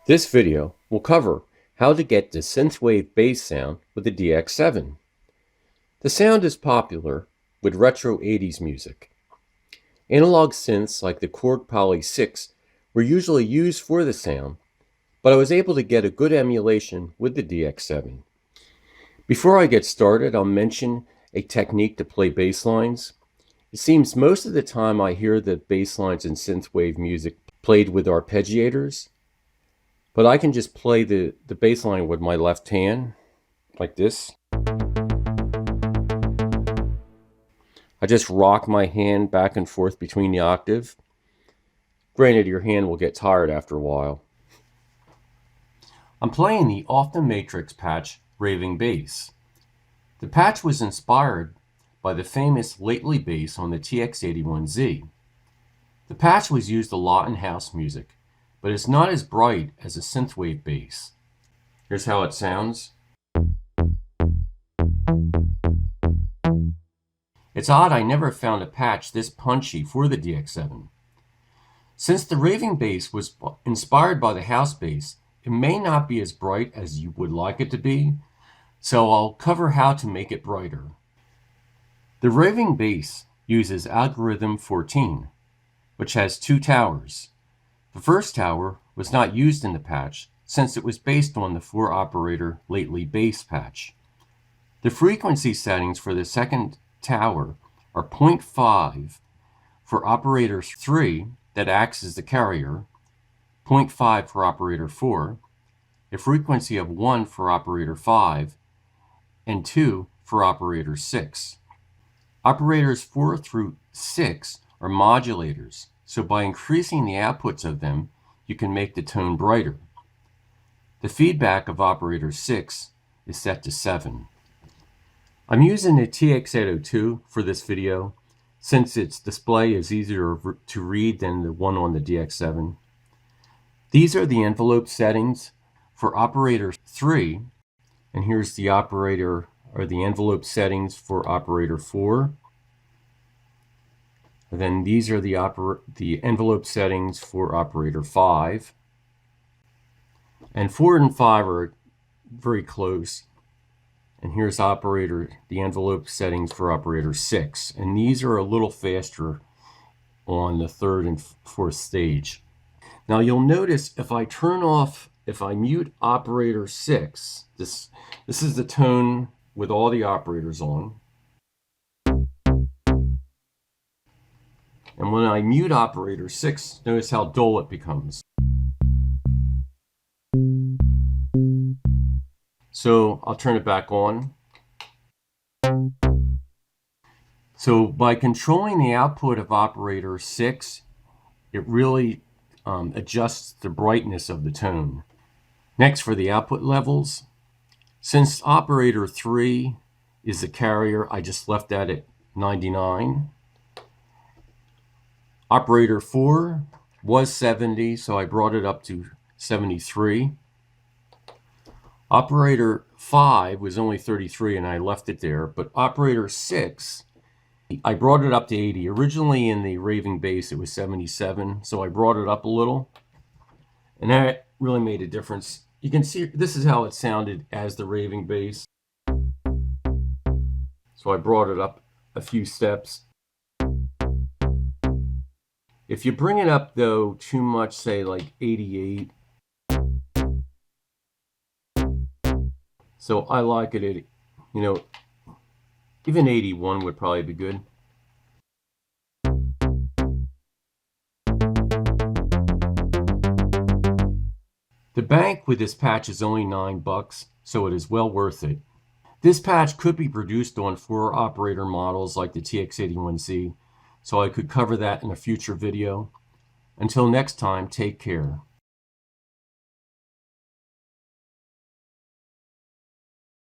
This video will cover how to get the synthwave bass sound with the DX7. The sound is popular with retro 80s music. Analog synths like the Korg Poly 6 were usually used for the sound, but I was able to get a good emulation with the DX7. Before I get started, I'll mention a technique to play bass lines. It seems most of the time I hear the bass lines in synthwave music played with arpeggiators, but I can just play the bass line with my left hand, like this. I just rock my hand back and forth between the octave. Granted, your hand will get tired after a while. I'm playing the Off the Matrix patch Raving Bass. The patch was inspired by the famous Lately bass on the TX81Z. The patch was used a lot in house music, but it's not as bright as a synthwave bass. Here's how it sounds. It's odd I never found a patch this punchy for the DX7. Since the Raving bass was inspired by the house bass, it may not be as bright as you would like it to be, so I'll cover how to make it brighter. The Raving bass uses algorithm 14, which has two towers. The first tower was not used in the patch since it was based on the 4-operator Lately bass patch. The frequency settings for the second tower are 0.5 for operator 3 that acts as the carrier, 0.5 for operator 4, a frequency of 1 for operator 5, and 2 for operator 6. Operators 4 through 6 are modulators, so by increasing the outputs of them, you can make the tone brighter. The feedback of operator 6 is set to 7. I'm using the TX802 for this video since its display is easier to read than the one on the DX7. These are the envelope settings for operator 3, and here's the envelope settings for operator 4. And then these are the envelope settings for operator 5. And 4 and 5 are very close. And here's the envelope settings for operator 6. And these are a little faster on the 3rd and 4th stage. Now you'll notice if I mute operator 6, this is the tone with all the operators on. And when I mute operator 6, notice how dull it becomes. So I'll turn it back on. So by controlling the output of operator 6, it really adjusts the brightness of the tone. Next, for the output levels, since operator 3 is the carrier, I just left that at 99. Operator 4 was 70, so I brought it up to 73. Operator 5 was only 33 and I left it there, but operator 6, I brought it up to 80. Originally in the Raving bass it was 77, so I brought it up a little, and that really made a difference. You can see this is how it sounded as the Raving bass. So I brought it up a few steps. If you bring it up though too much, say like 88, so I like it at, even 81 would probably be good. The bank with this patch is only $9, so it is well worth it. This patch could be produced on 4-operator models like the TX81Z, so I could cover that in a future video. Until next time, take care.